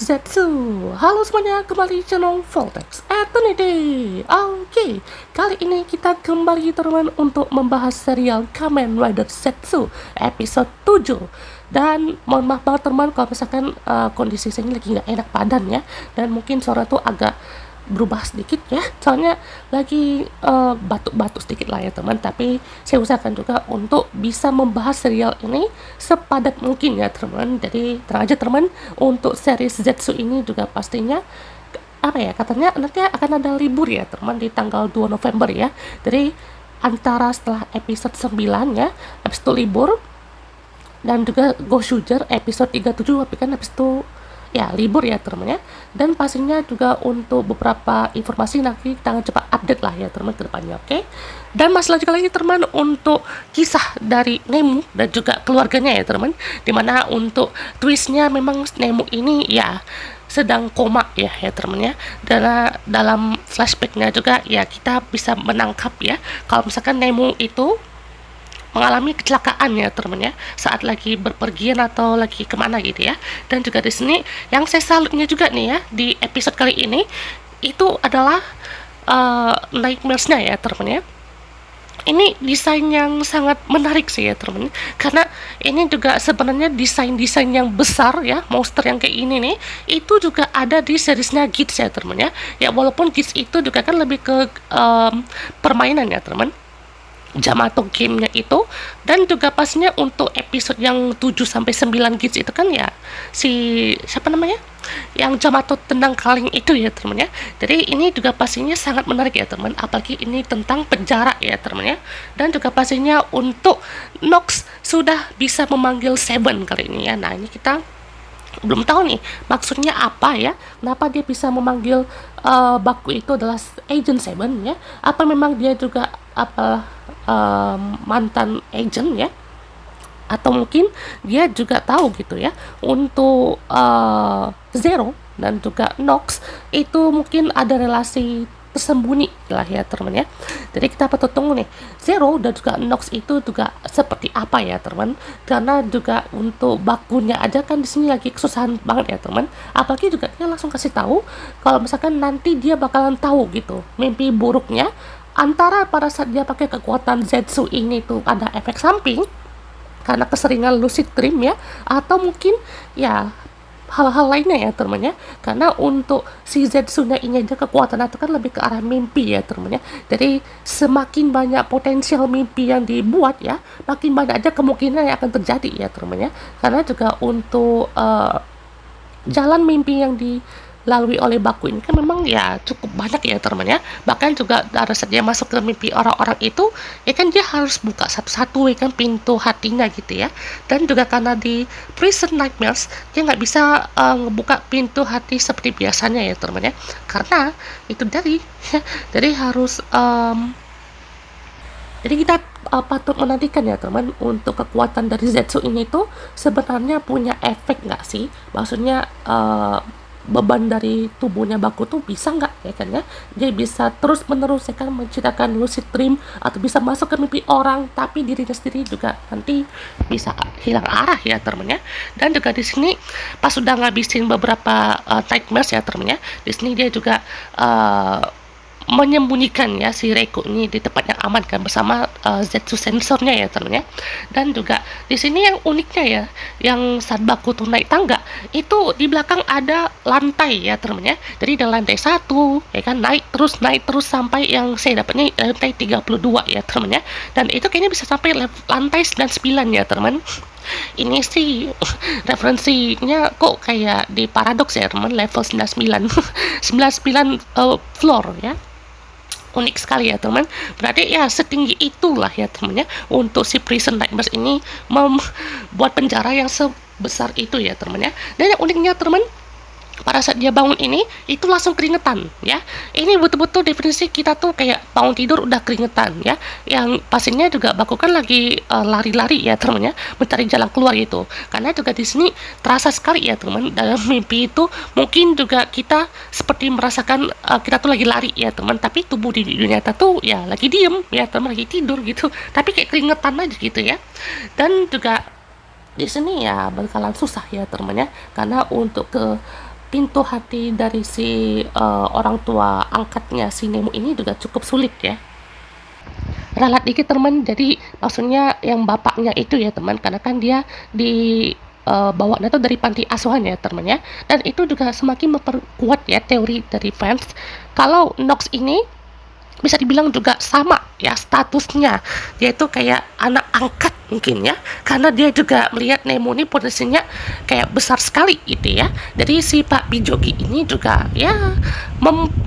Zetsu. Halo semuanya, kembali channel Voltex Eternity. Oke, kali ini kita kembali teman untuk membahas serial Kamen Rider Zetsu episode 7. Dan mohon maaf banget teman kalau misalkan kondisi saya ini lagi nggak enak badan ya, dan mungkin suara tuh agak berubah sedikit ya, soalnya lagi batuk-batuk sedikit lah ya teman. Tapi saya usahakan juga untuk bisa membahas serial ini sepadat mungkin ya teman. Jadi tenang aja teman, untuk series Zetsu ini juga pastinya apa ya, katanya nanti akan ada libur ya teman di tanggal 2 November ya. Jadi antara setelah episode 9 ya, habis itu libur, dan juga Go Shuger episode 37, tapi kan habis itu ya libur ya teman ya. Dan pastinya juga untuk beberapa informasi nanti kita akan cepat update lah ya teman ke depannya. Oke. Dan masih lanjut lagi teman untuk kisah dari Nemu dan juga keluarganya ya teman, dimana untuk twistnya memang Nemu ini ya sedang koma ya teman ya. Dan dalam flashbacknya juga ya kita bisa menangkap ya kalau misalkan Nemu itu mengalami kecelakaan ya teman ya, saat lagi berpergian atau lagi kemana gitu ya. Dan juga di sini yang saya salutnya juga nih ya di episode kali ini itu adalah nightmares-nya ya teman ya. Ini desain yang sangat menarik sih ya teman, karena ini juga sebenarnya desain-desain yang besar ya, monster yang kayak ini nih itu juga ada di seriesnya Giz ya teman ya. Ya walaupun Giz itu juga kan lebih ke permainan ya teman, Yamato game-nya itu. Dan juga pastinya untuk episode yang 7 sampai 9 Giz itu kan ya si siapa namanya yang Yamato tendang kaleng itu ya teman ya. Jadi ini juga pastinya sangat menarik ya teman, apalagi ini tentang penjara ya teman ya. Dan juga pastinya untuk Nox sudah bisa memanggil Seven kali ini ya. Nah ini kita belum tahu nih maksudnya apa ya, kenapa dia bisa memanggil Baku itu adalah Agent Seven ya, apa memang dia juga apa mantan agent ya, atau mungkin dia juga tahu gitu ya untuk Zero dan juga Nox itu mungkin ada relasi tersembunyi lah ya teman ya. Jadi kita patut tunggu nih Zero dan juga Nox itu juga seperti apa ya teman, karena juga untuk Bakunya aja kan di sini lagi kesusahan banget ya teman, apalagi juga dia langsung kasih tahu kalau misalkan nanti dia bakalan tahu gitu mimpi buruknya, antara pada saat dia pakai kekuatan Zetsu ini tuh ada efek samping karena keseringan lucid dream ya, atau mungkin ya hal-hal lainnya ya teman ya. Karena untuk si Zetsunya ini aja kekuatan itu kan lebih ke arah mimpi ya teman ya. Jadi semakin banyak potensial mimpi yang dibuat ya, makin banyak aja kemungkinan yang akan terjadi ya teman ya. Karena juga untuk jalan mimpi yang dilalui oleh Baku ini kan memang ya cukup banyak ya teman ya. Bahkan juga pada saat dia masuk ke mimpi orang-orang itu ya kan dia harus buka satu-satu ya kan pintu hatinya gitu ya. Dan juga karena di Prison Nightmares dia nggak bisa ngebuka pintu hati seperti biasanya ya teman ya, karena itu dari ya, jadi harus jadi kita patut menantikan ya teman untuk kekuatan dari Zetsu ini tuh sebenarnya punya efek nggak sih, maksudnya beban dari tubuhnya Baku tuh bisa nggak ya kan ya, dia bisa terus menerus ya kan menciptakan lucid dream atau bisa masuk ke mimpi orang, tapi dirinya sendiri juga nanti bisa hilang arah ya teman ya. Dan juga di sini pas sudah ngabisin beberapa nightmares ya teman ya, di sini dia juga menyembunyikan ya si Reiko ini di tempat yang aman kan bersama Zetsu sensornya ya teman ya. Dan juga di sini yang uniknya ya, yang saat Baku tuh naik tangga itu di belakang ada lantai ya teman ya. Jadi dari lantai 1 ya kan naik terus sampai yang saya dapatnya lantai 32 ya teman ya. Dan itu kayaknya bisa sampai lantai 99 ya teman. Ini sih referensinya kok kayak di paradoks ya teman, level 99 99 floor ya. Unik sekali ya teman, berarti ya setinggi itulah ya teman ya untuk si Prison Nightmares ini membuat penjara yang sebesar itu ya teman ya. Dan yang uniknya teman, pada saat dia bangun ini itu langsung keringetan ya. Ini betul-betul definisi kita tuh kayak bangun tidur udah keringetan ya. Yang pastinya juga Baku kan lagi lari-lari ya teman ya, mencari jalan keluar gitu. Karena juga di sini terasa sekali ya teman, dalam mimpi itu mungkin juga kita seperti merasakan kita tuh lagi lari ya teman, tapi tubuh di dunia nyata tuh ya lagi diem ya teman, lagi tidur gitu, tapi kayak keringetan aja gitu ya. Dan juga di sini ya bakalan susah ya teman ya, karena untuk ke pintu hati dari si orang tua angkatnya si Nemo ini juga cukup sulit ya. Ralat dikit teman, jadi maksudnya yang bapaknya itu ya teman, karena kan dia di bawanya tuh dari panti asuhan ya teman ya, dan itu juga semakin memperkuat ya teori dari fans kalau Nox ini bisa dibilang juga sama ya statusnya, dia itu kayak anak angkat mungkin ya, karena dia juga melihat Nemo ini potensinya kayak besar sekali gitu ya. Jadi si Pak Bijogi ini juga ya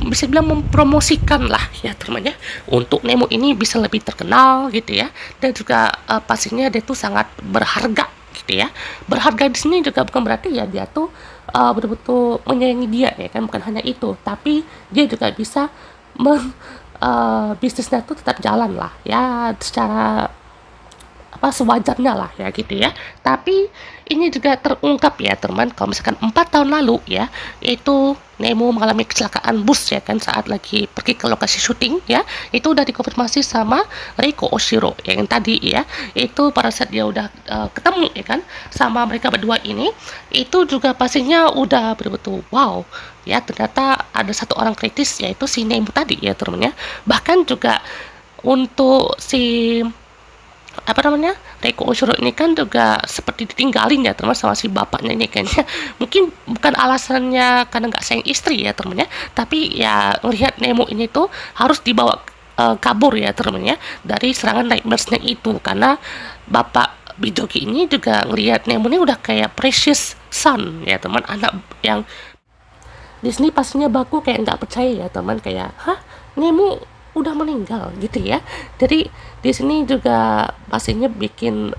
bisa bilang mempromosikan lah ya teman ya, untuk Nemo ini bisa lebih terkenal gitu ya, dan juga pastinya dia tuh sangat berharga gitu ya. Berharga di sini juga bukan berarti ya dia tuh betul-betul menyayangi dia ya kan, bukan hanya itu, tapi dia juga bisa bisnisnya tuh tetap jalan lah ya secara sewajarnya lah ya gitu ya. Tapi ini juga terungkap ya teman, kalau misalkan 4 tahun lalu ya, itu Nemo mengalami kecelakaan bus ya kan saat lagi pergi ke lokasi syuting ya. Itu udah dikonfirmasi sama Reiko Oshiro yang tadi ya. Itu pada saat dia udah ketemu ya kan sama mereka berdua ini, itu juga pastinya udah betul-betul wow ya, ternyata ada satu orang kritis yaitu si Nemo tadi ya teman ya. Bahkan juga untuk si Reiko Oshiro ini kan juga seperti ditinggalin ya teman sama si bapaknya ini kayaknya. Mungkin bukan alasannya karena nggak sayang istri ya teman ya, tapi ya ngelihat Nemo ini tuh harus dibawa kabur ya teman ya dari serangan nightmares-nya itu, karena bapak Bijogi ini juga ngelihat Nemo ini udah kayak precious son ya teman, anak yang Disney pastinya baku kayak nggak percaya ya teman, kayak hah Nemo udah meninggal gitu ya. Jadi di sini juga pastinya bikin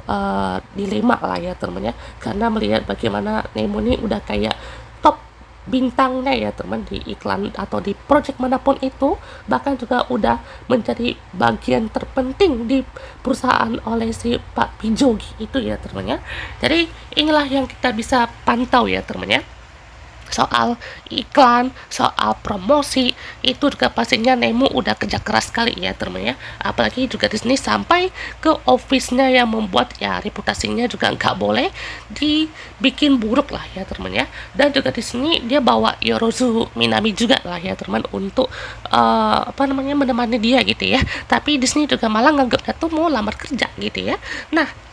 dilema lah ya teman ya, karena melihat bagaimana Nemo ini udah kayak top bintangnya ya teman di iklan atau di project manapun itu, bahkan juga udah menjadi bagian terpenting di perusahaan oleh si Pak Bijogi itu ya teman ya. Jadi inilah yang kita bisa pantau ya teman ya, soal iklan, soal promosi, itu juga pastinya Nemo udah kerja keras sekali ya teman ya. Apalagi juga di sini sampai ke office-nya yang membuat ya reputasinya juga nggak boleh dibikin buruk lah ya teman ya. Dan juga di sini dia bawa Yorozu Minami juga lah ya teman untuk menemani dia gitu ya. Tapi di sini juga malah nganggapnya tuh mau lamar kerja gitu ya. Nah,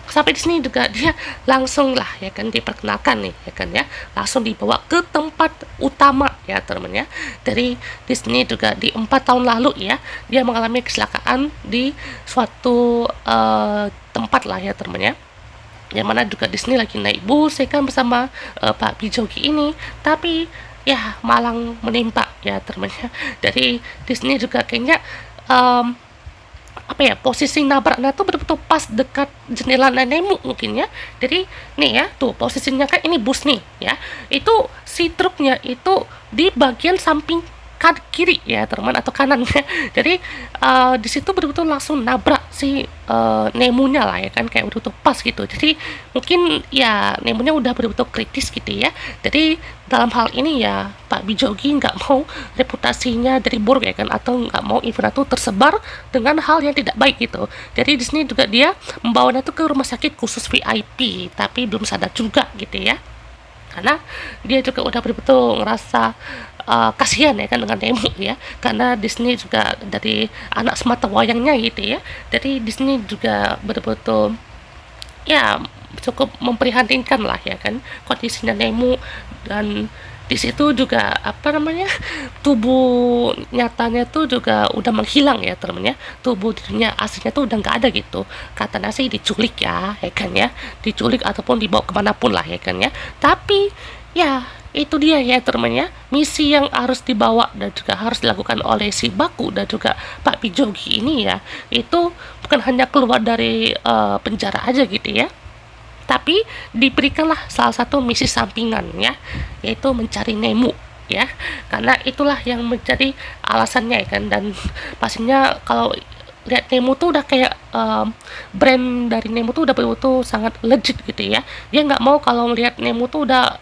sampai di sini juga dia langsung lah ya kan diperkenalkan nih ya kan ya, langsung dibawa ke tempat utama ya teman ya. Dari di sini juga di 4 tahun lalu ya, dia mengalami kecelakaan di suatu tempat lah ya teman ya, yang mana juga di sini lagi naik bus ya kan bersama Pak Bijogi ini, tapi ya malang menimpa ya teman ya. Dari di sini juga kayaknya posisi nabraknya tuh betul-betul pas dekat jendela Nemo mungkin ya. Jadi nih ya tuh posisinya kan ini bus nih ya, itu si truknya itu di bagian samping kiri ya teman atau kanannya. Jadi di situ betul-betul langsung nabrak si Nemunya lah ya kan, kayak betul-betul pas gitu. Jadi mungkin ya Nemunya udah betul-betul kritis gitu ya. Jadi dalam hal ini ya Pak Bijogi nggak mau reputasinya dari buruk ya kan, atau nggak mau event itu tersebar dengan hal yang tidak baik gitu. Jadi di sini juga dia membawanya tuh ke rumah sakit khusus VIP, tapi belum sadar juga gitu ya, karena dia juga udah betul-betul ngerasa kasihan ya kan dengan Nemo ya, karena Disney juga dari anak semata wayangnya gitu ya. Jadi Disney juga betul-betul ya cukup memprihatinkan lah ya kan kondisinya Nemo. Dan di situ juga tubuh nyatanya tuh juga udah menghilang ya temennya, tubuh dirinya aslinya tuh udah nggak ada gitu, katanya sih diculik ya kan ya, diculik ataupun dibawa kemanapun lah ya kan ya. Tapi ya itu dia ya temennya, misi yang harus dibawa dan juga harus dilakukan oleh si Baku dan juga Pak Bijogi ini ya, itu bukan hanya keluar dari penjara aja gitu ya, tapi diberikanlah salah satu misi sampingan ya, yaitu mencari Nemo ya, karena itulah yang menjadi alasannya ya kan. Dan pastinya kalau lihat Nemo tuh udah kayak brand dari Nemo tuh udah betul-betul sangat legit gitu ya, dia nggak mau kalau melihat Nemo tuh udah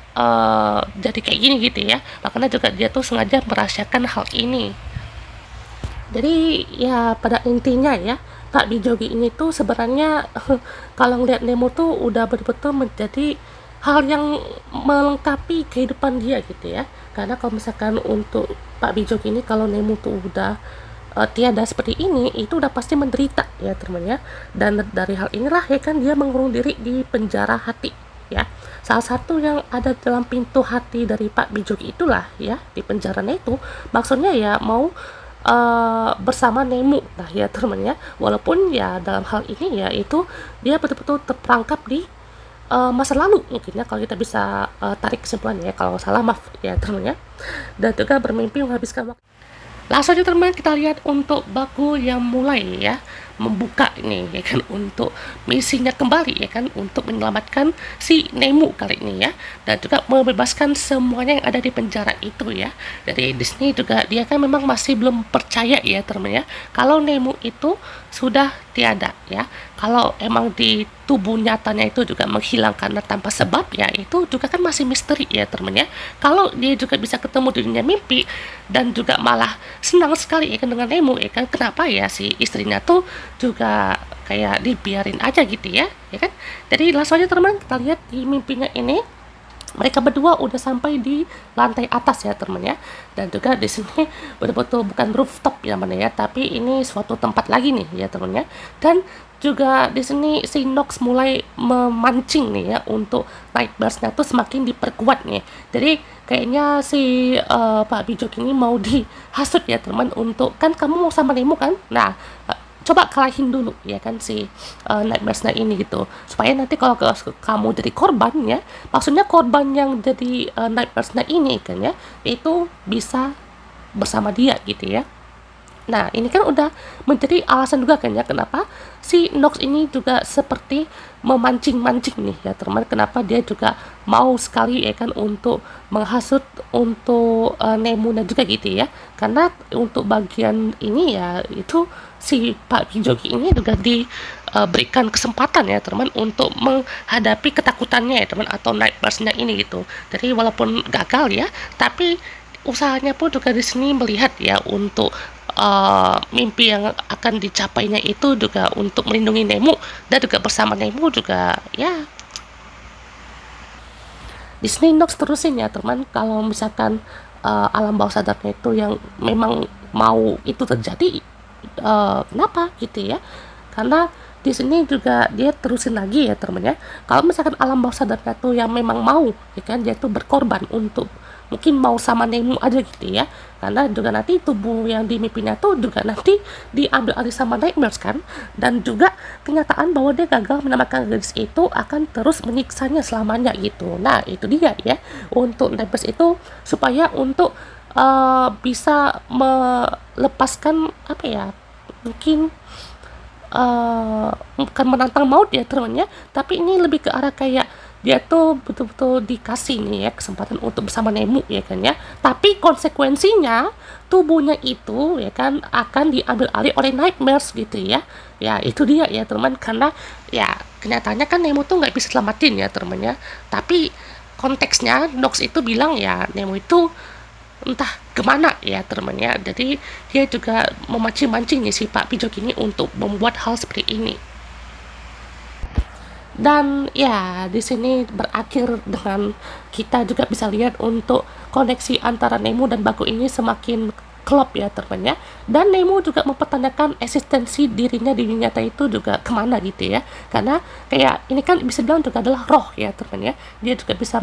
jadi kayak gini gitu ya, makanya juga dia tuh sengaja merahasiakan hal ini. Jadi ya pada intinya ya Pak Bijogi ini tuh sebenarnya kalau ngeliat Nemo tuh udah betul-betul menjadi hal yang melengkapi kehidupan dia gitu ya. Karena kalau misalkan untuk Pak Bijok ini, kalau Nemo tuh udah tiada seperti ini, itu udah pasti menderita ya teman ya. Dan dari hal inilah ya kan dia mengurung diri di penjara hati ya. Salah satu yang ada dalam pintu hati dari Pak Bijok itulah ya, di penjaranya itu maksudnya ya mau bersama Nemo lah ya teman ya. Walaupun ya dalam hal ini ya itu dia betul-betul terperangkap di masa lalu mungkin ya, kalau kita bisa tarik kesimpulannya ya, kalau salah maaf ya teman ya. Dan juga bermimpi menghabiskan waktu. Langsung aja teman, kita lihat untuk Baku yang mulai ya membuka ini ya kan untuk misinya kembali ya kan, untuk menyelamatkan si Nemo kali ini ya, dan juga membebaskan semuanya yang ada di penjara itu ya. Dari Disney juga dia kan memang masih belum percaya ya teman ya, kalau Nemo itu sudah tiada ya. Kalau emang di tubuh nyatanya itu juga menghilang karena tanpa sebab ya, itu juga kan masih misteri ya teman ya. Kalau dia juga bisa ketemu di dunia mimpi dan juga malah senang sekali ya kan dengan Nemo ya kan, kenapa ya si istrinya tuh juga kayak dibiarin aja gitu ya kan. Jadi langsung aja teman, kita lihat di mimpinya ini mereka berdua udah sampai di lantai atas ya teman ya. Dan juga di sini betul-betul bukan rooftop ya mana ya, tapi ini suatu tempat lagi nih ya teman ya. Dan juga di sini si Nox mulai memancing nih ya untuk nightmares-nya tuh semakin diperkuat nih. Jadi kayaknya si Pak Bijok ini mau dihasut ya teman, untuk kan kamu mau sama Nemo kan, nah coba kalahin dulu ya kan si nightmares-nya ini gitu, supaya nanti kalau kamu jadi korban ya, maksudnya korban yang jadi nightmares-nya ini kan ya, itu bisa bersama dia gitu ya. Nah, ini kan udah menjadi alasan juga kan ya, kenapa si Nox ini juga seperti memancing-mancing nih ya teman, kenapa dia juga mau sekali ya kan untuk menghasut untuk Nemo juga gitu ya. Karena untuk bagian ini ya, itu si Pak Bijogi ini juga diberikan kesempatan ya teman untuk menghadapi ketakutannya ya teman, atau nightmares-nya ini gitu. Jadi walaupun gagal ya, tapi usahanya pun juga di sini melihat ya untuk mimpi yang akan dicapainya itu juga untuk melindungi Nemo, dan juga bersama Nemo juga ya. Disney Nox terusin ya teman, kalau misalkan alam bawah sadarnya itu yang memang mau itu terjadi, kenapa gitu ya. Karena di sini juga dia terusin lagi ya teman ya, kalau misalkan alam bawah sadarnya tuh yang memang mau ya kan, dia tuh berkorban untuk mungkin mau sama Nemo aja gitu ya. Karena juga nanti tubuh yang di mimpinya tuh juga nanti diambil alih sama nightmares kan, dan juga kenyataan bahwa dia gagal menyelamatkan gadis itu akan terus menyiksanya selamanya gitu. Nah itu dia ya, untuk nightmares itu supaya untuk bisa melepaskan apa ya, mungkin bukan menantang maut ya temannya, tapi ini lebih ke arah kayak dia tuh betul-betul dikasih nih ya kesempatan untuk bersama Nemo ya kan ya, tapi konsekuensinya tubuhnya itu ya kan akan diambil alih oleh nightmares gitu ya. Ya itu dia ya teman, karena ya kenyataannya kan Nemo tuh nggak bisa selamatin ya temannya, tapi konteksnya Nox itu bilang ya Nemo itu entah kemana ya temannya. Jadi dia juga memancing-mancing nih si Pak Bijok ini untuk membuat hal seperti ini. Dan ya di sini berakhir dengan kita juga bisa lihat untuk koneksi antara Nemo dan Baku ini semakin klop ya temannya. Dan Nemo juga mempertanyakan eksistensi dirinya di dunia nyata itu juga kemana gitu ya, karena kayak ini kan bisa bilang juga adalah roh ya temannya. Dia juga bisa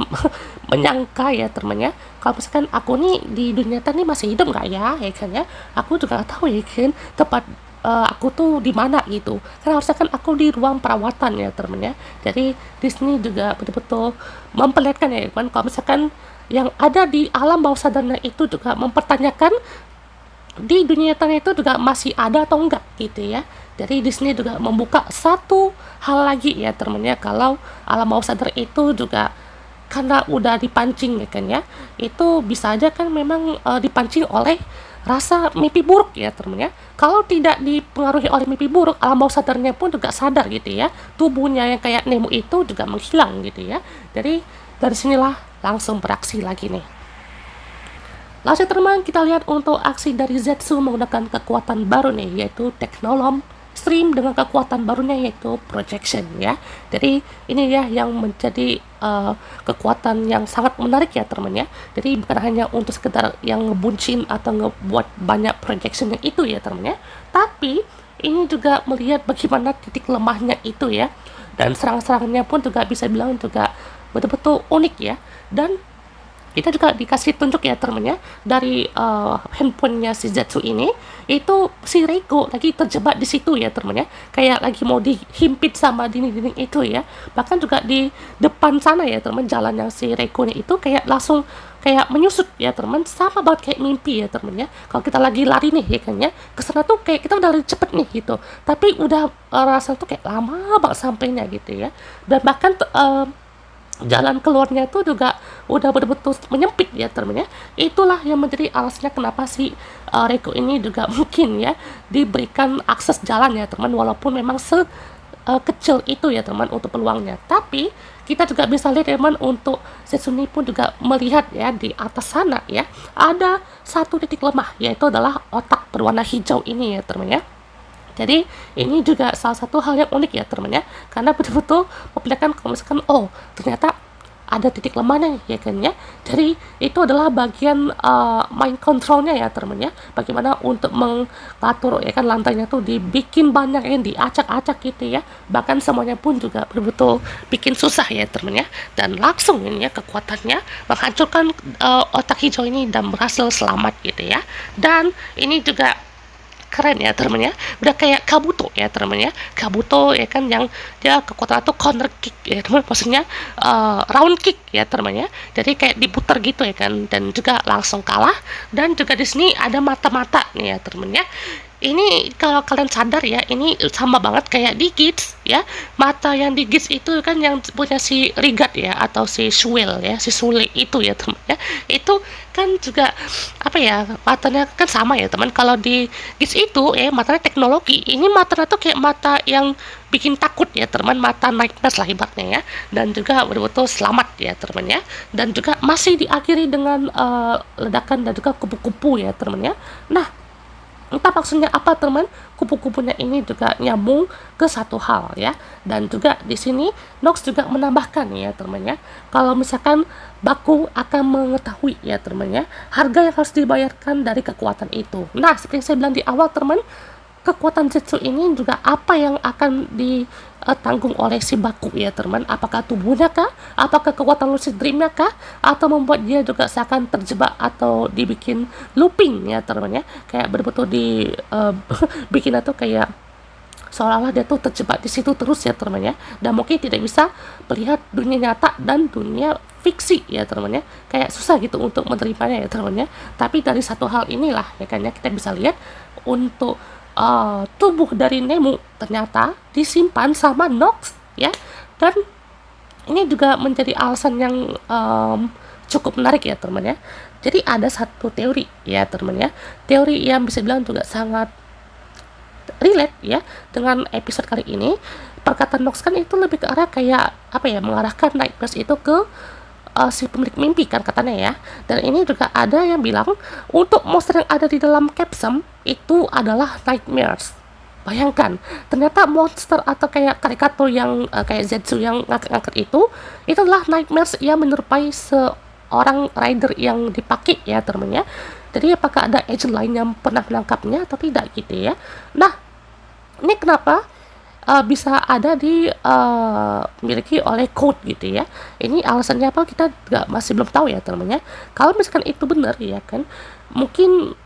menyangka ya temannya, kalau misalkan aku nih di dunia nyata nih masih hidup nggak ya kan ya, aku juga nggak tahu ya kan tempat aku tuh di mana gitu, karena harusnya kan aku di ruang perawatan ya temennya. Jadi di sini juga betul-betul memperlihatkan ya kan, kalau misalkan yang ada di alam bawah sadarnya itu juga mempertanyakan di dunia nyata itu juga masih ada atau enggak gitu ya. Jadi di sini juga membuka satu hal lagi ya temennya, kalau alam bawah sadar itu juga karena udah dipancing ya kan ya, itu bisa aja kan memang dipancing oleh rasa mimpi buruk ya temennya. Kalau tidak dipengaruhi oleh mimpi buruk, alam bawah sadarnya pun juga sadar gitu ya, tubuhnya yang kayak Nemo itu juga menghilang gitu ya. Jadi dari sinilah langsung beraksi lagi nih. Langsung teman, kita lihat untuk aksi dari Zetsu menggunakan kekuatan baru nih, yaitu teknolom ekstrim dengan kekuatan barunya yaitu projection ya. Jadi ini ya yang menjadi kekuatan yang sangat menarik ya teman-teman ya. Jadi bukan hanya untuk sekedar yang ngebuncin atau ngebuat banyak projection yang itu ya teman-teman ya, tapi ini juga melihat bagaimana titik lemahnya itu ya, dan serang-serangnya pun juga bisa bilang juga betul-betul unik ya. Dan kita juga dikasih tunjuk ya temennya dari handphonenya si Zetsu ini, itu si Reiko lagi terjebak di situ ya temennya, kayak lagi mau dihimpit sama dinding-dinding itu ya. Bahkan juga di depan sana ya teman, jalan yang si Reiko nya itu kayak langsung kayak menyusut ya teman, sama banget kayak mimpi ya temennya. Kalau kita lagi lari nih ya kan ya, kesana tuh kayak kita udah lari cepet nih gitu, tapi udah rasa tuh kayak lama banget sampainya gitu ya. Dan bahkan jalan keluarnya itu juga udah betul-betul menyempit ya teman-teman ya. Itulah yang menjadi alasannya kenapa si Reiko ini juga mungkin ya diberikan akses jalan ya teman, walaupun memang kecil itu ya teman untuk peluangnya. Tapi kita juga bisa lihat teman, untuk Setsuni pun juga melihat ya di atas sana ya ada satu titik lemah, yaitu adalah otak berwarna hijau ini ya teman ya. Jadi ini juga salah satu hal yang unik ya teman ya, karena betul-betul memperlihatkan kalau misalkan ternyata ada titik lemahnya ya kan ya. Jadi itu adalah bagian mind controlnya ya teman ya, bagaimana untuk mengatur ya kan lantainya tuh dibikin banyak yang diacak-acak gitu ya, bahkan semuanya pun juga betul-betul bikin susah ya teman ya. Dan langsung ini ya kekuatannya menghancurkan otak hijau ini dan berhasil selamat gitu ya. Dan ini juga keren ya teman ya, udah kayak Kabuto ya teman ya. Kabuto ya kan yang dia kekuatan itu corner kick ya teman, maksudnya round kick ya teman ya. Jadi kayak diputar gitu ya kan, dan juga langsung kalah. Dan juga di sini ada mata-mata nih ya teman ya. Ini kalau kalian sadar ya, ini sama banget kayak di Gits ya. Mata yang di Gits itu kan yang punya si Rigat ya, atau si Shuel ya, si Sule itu ya teman ya. Itu kan juga apa ya, matanya kan sama ya teman. Kalau di Gits itu matanya teknologi, ini matanya tuh kayak mata yang bikin takut ya teman, mata nightmares lah ibaratnya ya. Dan juga betul-betul selamat ya teman ya. Dan juga masih diakhiri dengan ledakan dan juga kupu-kupu ya teman ya. Nah, entah maksudnya apa teman, kupu-kupunya ini juga nyambung ke satu hal ya. Dan juga di sini Nox juga menambahkan ya teman ya, kalau misalkan Baku akan mengetahui ya teman ya harga yang harus dibayarkan dari kekuatan itu. Nah, seperti yang saya bilang di awal teman, kekuatan Zetsu ini juga apa yang akan ditanggung oleh si Baku ya teman. Apakah tubuhnya kah, apakah kekuatan lucid dreamnya kah, atau membuat dia juga seakan terjebak atau dibikin looping ya teman ya, kayak betul-betul bikin atau kayak seolah-olah dia tuh terjebak di situ terus ya teman ya, dan mungkin tidak bisa melihat dunia nyata dan dunia fiksi ya teman ya, kayak susah gitu untuk menerimanya ya teman ya. Tapi dari satu hal inilah ya kan ya, kita bisa lihat untuk tubuh dari Nemu ternyata disimpan sama Nox ya. Dan ini juga menjadi alasan yang cukup menarik ya teman ya. Jadi ada satu teori ya teman ya, teori yang bisa bilang juga sangat relate ya dengan episode kali ini. Perkataan Nox kan itu lebih ke arah kayak apa ya, mengarahkan nightmares itu ke si pemilik mimpi kan katanya ya. Dan ini juga ada yang bilang untuk monster yang ada di dalam Capsum itu adalah nightmares. Bayangkan, ternyata monster atau kayak karikatur yang kayak Zetsu yang ngangkat-ngangkat itu adalah nightmares yang menyerupai seorang rider yang dipakai ya teman ya. Jadi apakah ada agent lain yang pernah menangkapnya atau tidak gitu ya. Nah, ini kenapa bisa ada miliki oleh code gitu ya. Ini alasannya apa kita juga masih belum tahu ya teman ya. Kalau misalkan itu benar ya kan, mungkin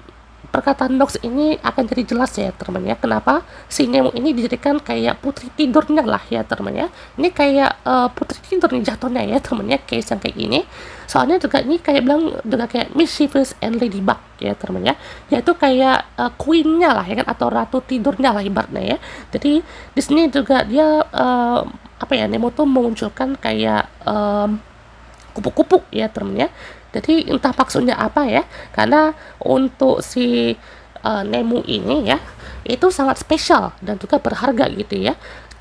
perkataan Nox ini akan jadi jelas ya teman ya, kenapa si Nemo ini dijadikan kayak putri tidurnya lah ya teman ya. Ini kayak putri tidur nih jatuhnya ya teman ya, case yang kayak gini. Soalnya juga ini kayak bilang juga kayak Mischievous and Ladybug ya teman ya, yaitu kayak queennya lah ya kan, atau ratu tidurnya lah ibaratnya ya. Jadi di sini juga dia apa ya, Nemo tuh memunculkan kayak kupu-kupu ya teman ya. Jadi entah maksudnya apa ya, karena untuk si Nemu ini ya itu sangat spesial dan juga berharga gitu ya.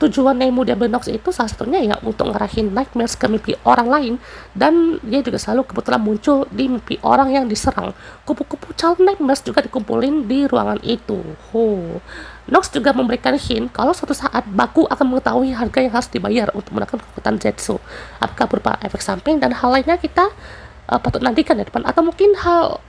tujuan Nemo diambil Nox itu salah satunya ya untuk ngarahin nightmares ke mimpi orang lain, dan dia juga selalu kebetulan muncul di mimpi orang yang diserang. Kupu-kupu child nightmares juga dikumpulin di ruangan itu. Nox juga memberikan hint kalau suatu saat Baku akan mengetahui harga yang harus dibayar untuk menggunakan kekuatan Zetsu. Apakah berupa efek samping dan hal lainnya kita patut nantikan ya depan, atau mungkin hal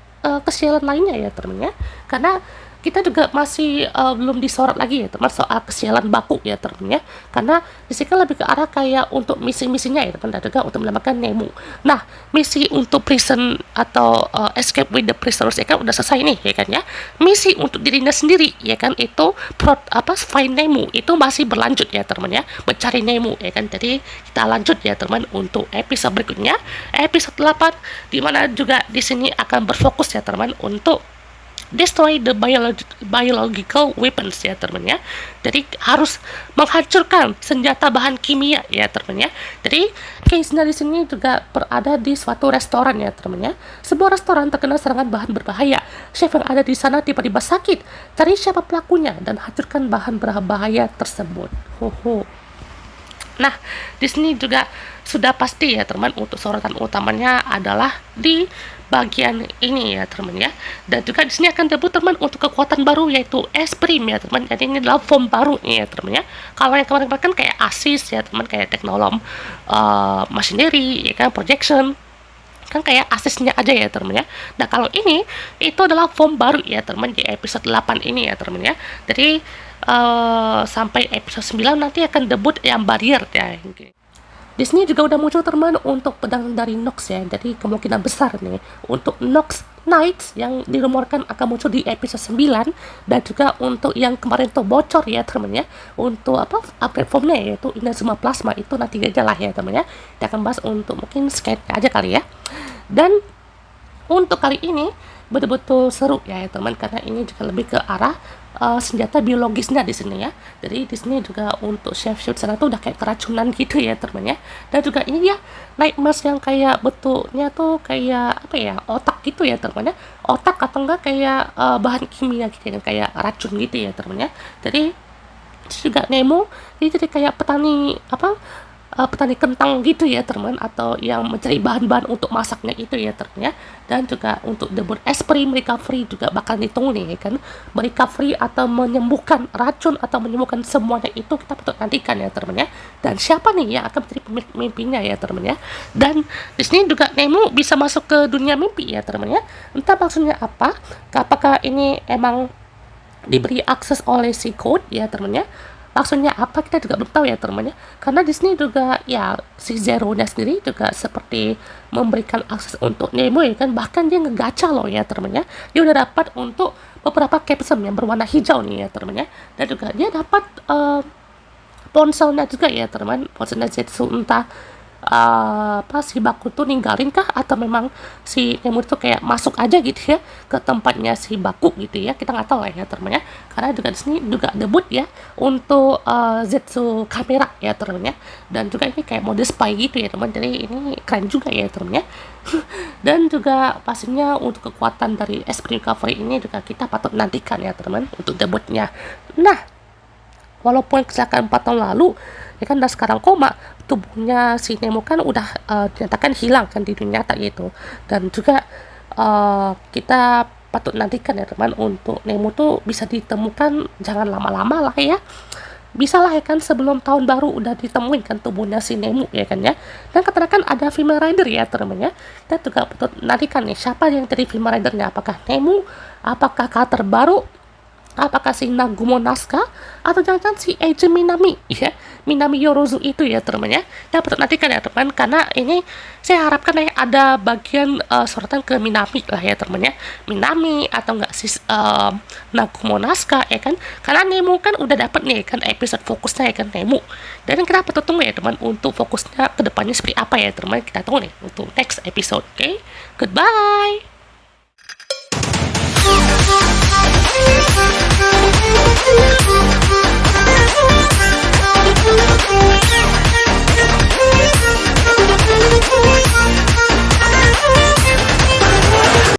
kesialan lainnya ya teman-teman ya, karena kita juga masih belum disorot lagi ya teman soal kesialan Baku ya teman ya, karena disini kan lebih ke arah kayak untuk misi-misinya ya teman, dan juga untuk menyelamatkan Nemo. Nah, misi untuk prison atau escape with the prisoners ya kan udah selesai nih ya kan ya. Misi untuk dirinya sendiri ya kan itu find Nemo itu masih berlanjut ya teman ya, mencari Nemo ya kan. Jadi kita lanjut ya teman untuk episode berikutnya, episode 8, dimana juga di sini akan berfokus ya teman untuk destroy the biological weapons ya teman ya. Jadi harus menghancurkan senjata bahan kimia ya teman ya. Jadi case-nya di sini juga berada di suatu restoran ya teman ya. Sebuah restoran terkena serangan bahan berbahaya. Chef yang ada di sana tiba-tiba sakit. Cari siapa pelakunya dan hancurkan bahan berbahaya tersebut. Nah, di sini juga sudah pasti ya teman untuk sorotan utamanya adalah di bagian ini ya teman ya. Dan juga di sini akan debut teman untuk kekuatan baru yaitu Esprim ya teman. Jadi ini adalah form baru ya teman ya. Kalau yang kemarin kan kayak Asis ya teman, kayak teknolog machinery ya kan, projection kan kayak asisnya aja ya teman ya. Nah kalau ini itu adalah form baru ya teman di episode 8 ini ya teman ya. Jadi sampai episode 9 nanti akan debut yang barrier ya. Di sini juga udah muncul teman untuk pedang dari Nox ya. Jadi kemungkinan besar nih untuk Nox Knights yang dirumorkan akan muncul di episode 9, dan juga untuk yang kemarin tuh bocor ya teman ya, untuk upgrade formnya yaitu Inazuma Plasma, itu nanti aja lah ya teman ya. Kita akan bahas untuk mungkin scan aja kali ya. Dan untuk kali ini betul-betul seru ya teman, karena ini juga lebih ke arah senjata biologisnya di sini ya. Jadi di sini juga untuk chef shoot sana tuh udah kayak keracunan gitu ya teman ya. Dan juga ini ya nightmares yang kayak bentuknya tuh kayak apa ya, otak gitu ya teman ya. Otak atau enggak kayak bahan kimia gitu ya, kayak racun gitu ya teman ya. Jadi juga Nemo ini jadi kayak petani petani kentang gitu ya teman, atau yang mencari bahan-bahan untuk masaknya itu ya teman ya. Dan juga untuk debut Esprim recovery juga bakal ditunggu nih ya kan, merecovery atau menyembuhkan racun atau menyembuhkan semuanya itu kita patut nantikan ya teman ya. Dan siapa nih yang akan menjadi pemimpinnya ya teman ya. Dan di sini juga Nemo bisa masuk ke dunia mimpi ya teman ya. Entah maksudnya apa, apakah ini emang diberi akses oleh si code ya teman ya. Maksudnya apa kita juga belum tahu ya teman ya, karena di sini juga ya si Zero-nya sendiri juga seperti memberikan akses untuk Nemo ya kan, bahkan dia ngegacha loh ya teman ya. Dia udah dapat untuk beberapa capsule yang berwarna hijau nih ya teman ya, dan juga dia dapat ponselnya juga ya teman, ponselnya Zetsu. Entah si Baku tuh ninggalin kah, atau memang si Nemo itu kayak masuk aja gitu ya ke tempatnya si Baku gitu ya, kita nggak tahu lah ya teman ya. Karena juga di sini juga debut ya untuk Zetsu kamera ya teman ya, dan juga ini kayak mode spy gitu ya teman, jadi ini keren juga ya teman ya. Dan juga pastinya untuk kekuatan dari Esprit Recovery ini juga kita patut nantikan ya teman untuk debutnya. Nah, walaupun kecelakaan 4 tahun lalu ya kan, dan sekarang koma, tubuhnya si Nemo kan udah dinyatakan hilang kan di dunia nyata gitu. Dan juga kita patut nantikan ya teman untuk Nemo tuh bisa ditemukan jangan lama-lama lah ya, bisa lah ya kan sebelum tahun baru udah ditemuin kan tubuhnya si Nemo ya kan ya. Dan katakan ada female rider ya teman ya, kita juga patut nantikan nih siapa yang jadi female ridernya, apakah Nemo, apakah karakter baru, apakah si Nagumo Nazca, atau jangan-jangan si Eiji Minami ya, Minami Yorozu itu ya teman ya. Kita patut nantikan ya teman, karena ini saya harapkan ya ada bagian sorotan ke Minami lah ya teman ya, Minami atau enggak si Nagumo Nazca ya kan, karena Nemo kan udah dapat nih kan episode fokusnya ya kan Nemo. Dan kita patut tunggu ya teman untuk fokusnya kedepannya seperti apa ya teman, kita tunggu nih untuk next episode. Oke, goodbye.